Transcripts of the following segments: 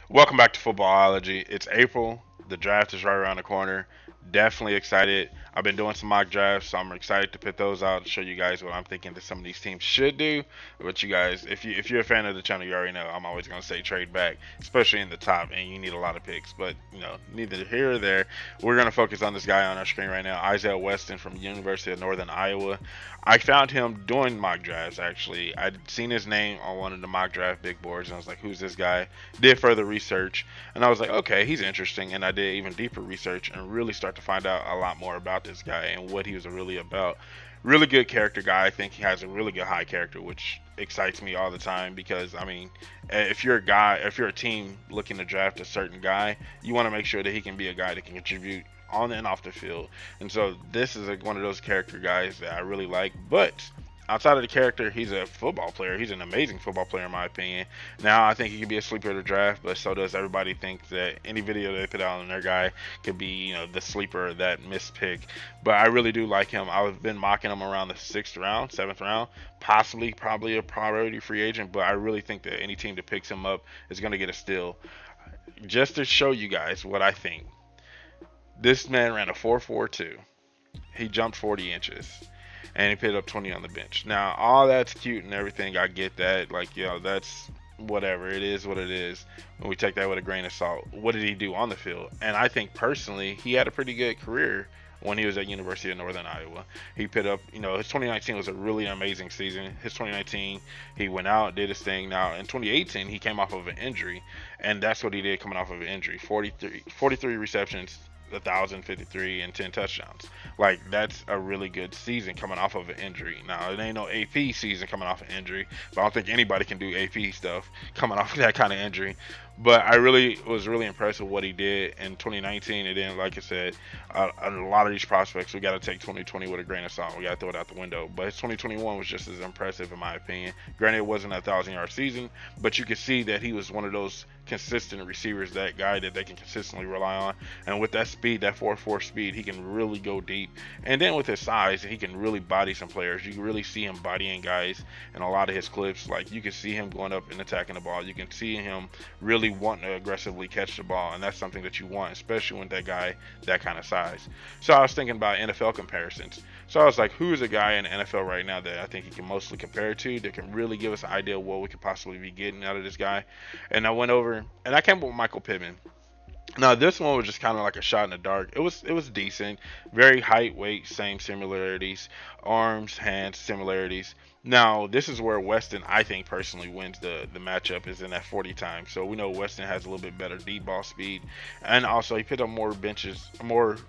Welcome back to Footballology. It's April. The draft is right around the corner. Definitely excited. I've been doing some mock drafts, so I'm excited to put those out to show you guys what I'm thinking that some of these teams should do. But you guys, if you're a fan of the channel, you already know I'm always gonna say trade back, especially in the top, and you need a lot of picks. But neither here or there. We're gonna focus on this guy on our screen right now, Isaiah Weston from University of Northern Iowa. I found him doing mock drafts actually. I'd seen his name on one of the mock draft big boards, and I was like, "Who's this guy?" Did further research, and I was like, okay, he's interesting. And I did even deeper research and really start to find out a lot more about this guy and what he was really about. Really good character guy. I think he has a really good high character, which excites me all the time because I mean, if you're a team looking to draft a certain guy, you want to make sure that he can be a guy that can contribute on and off the field. And so this is one of those character guys that I really like. But outside of the character, he's a football player. He's an amazing football player, in my opinion. Now, I think he could be a sleeper to draft, but so does everybody think that any video they put out on their guy could be, the sleeper, that missed pick. But I really do like him. I've been mocking him around the sixth round, seventh round, possibly, probably a priority free agent. But I really think that any team that picks him up is going to get a steal. Just to show you guys what I think, this man ran a 4.42. He jumped 40 inches and he picked up 20 on the bench. Now, all that's cute and everything. I get that. Like, that's whatever. It is what it is. When we take that with a grain of salt. What did he do on the field? And I think personally, he had a pretty good career when he was at University of Northern Iowa. He put up, his 2019 was a really amazing season. His 2019, he went out, did his thing. Now, in 2018, he came off of an injury, and that's what he did coming off of an injury. 43 receptions, 1,053 and 10 touchdowns. Like, that's a really good season coming off of an injury. Now, it ain't no AP season coming off an injury, but I don't think anybody can do AP stuff coming off of that kind of injury. But I really was really impressed with what he did in 2019. And then, like I said, a lot of these prospects, we got to take 2020 with a grain of salt. We got to throw it out the window. But his 2021 was just as impressive, in my opinion. Granted, it wasn't a 1,000-yard season, but you could see that he was one of those consistent receivers, that guy that they can consistently rely on. And with that speed, that 4.4 speed, he can really go deep. And then with his size, he can really body some players. You can really see him bodying guys in a lot of his clips. Like, you can see him going up and attacking the ball. You can see him really wanting to aggressively catch the ball, and that's something that you want, especially when that guy that kind of size. So I was thinking about NFL comparisons. So I was like, who is a guy in the NFL right now that I think he can mostly compare to, that can really give us an idea of what we could possibly be getting out of this guy? And I went over and I came up with Michael Pittman. Now this one was just kind of like a shot in the dark. It was decent, very height, weight, same similarities, arms, hands, similarities. Now this is where Weston, I think personally, wins the matchup, is in that 40 time. So we know Weston has a little bit better deep ball speed, and also he picked up more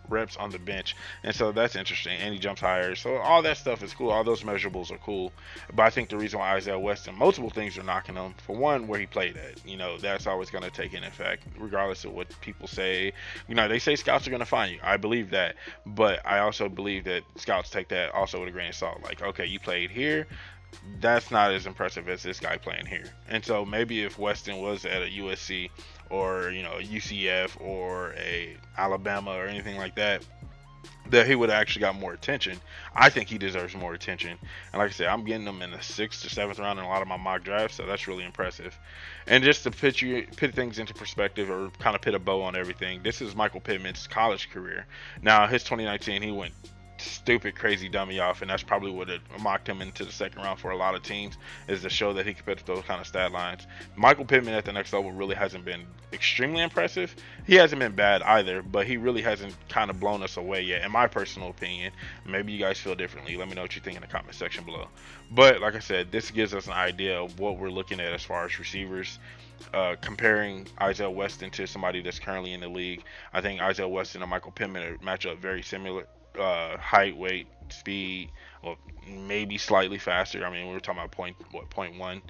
reps on the bench, and so that's interesting. And he jumps higher, so all that stuff is cool. All those measurables are cool. But I think the reason why Isaiah Weston, multiple things are knocking him. For one, where he played at. That's always going to take an effect, regardless of what people say. They say scouts are going to find you. I believe that, but I also believe that scouts take that also with a grain of salt. Like, okay, you played here, that's not as impressive as this guy playing here. And so maybe if Weston was at a USC or a UCF or a Alabama or anything like that, that he would have actually got more attention. I think he deserves more attention. And like I said, I'm getting him in the sixth or seventh round in a lot of my mock drafts, so that's really impressive. And just to put things into perspective, or kind of put a bow on everything, this is Michael Pittman's college career. Now, his 2019, he went stupid, crazy dummy off, and that's probably what it mocked him into the second round for a lot of teams, is to show that he could put those kind of stat lines. Michael Pittman at the next level really hasn't been extremely impressive. He hasn't been bad either, but he really hasn't kind of blown us away yet, in my personal opinion. Maybe you guys feel differently. Let me know what you think in the comment section below. But like I said, this gives us an idea of what we're looking at as far as receivers. Comparing Isaiah Weston to somebody that's currently in the league, I think Isaiah Weston and Michael Pittman match up very similar. Height, weight, speed, well, maybe slightly faster. I mean, we were talking about point one,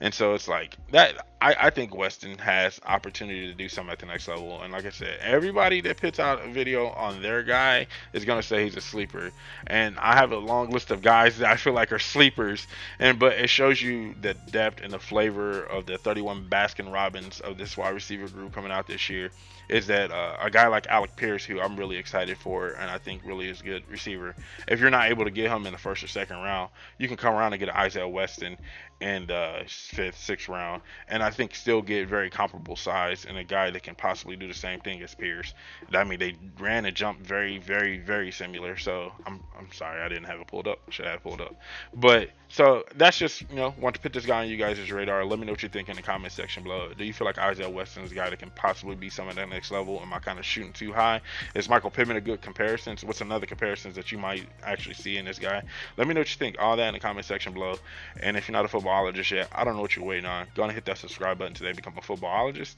and so it's like that. I think Weston has opportunity to do something at the next level. And like I said, everybody that puts out a video on their guy is gonna say he's a sleeper. And I have a long list of guys that I feel like are sleepers. But it shows you the depth and the flavor of the 31 Baskin Robbins of this wide receiver group coming out this year. Is that a guy like Alec Pierce, who I'm really excited for, and I think really is a good receiver. If you're not able to get him in the first or second round, you can come around and get an Isaiah Weston, in the fifth, sixth round, and I think still get very comparable size and a guy that can possibly do the same thing as Pierce. I mean, they ran and jumped very, very, very similar. So I'm sorry I didn't have it pulled up. Should have pulled up. But so that's just want to put this guy on you guys' radar. Let me know what you think in the comment section below. Do you feel like Isaiah Weston is a guy that can possibly be some of that next level? Am I kind of shooting too high? Is Michael Pittman a good comparison? So what's another comparisons that you might actually see in this guy? Let me know what you think. All that in the comment section below. And if you're not a footballologist yet, I don't know what you're waiting on. Go and hit that subscribe button today, become a footballologist,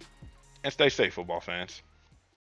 and stay safe, football fans.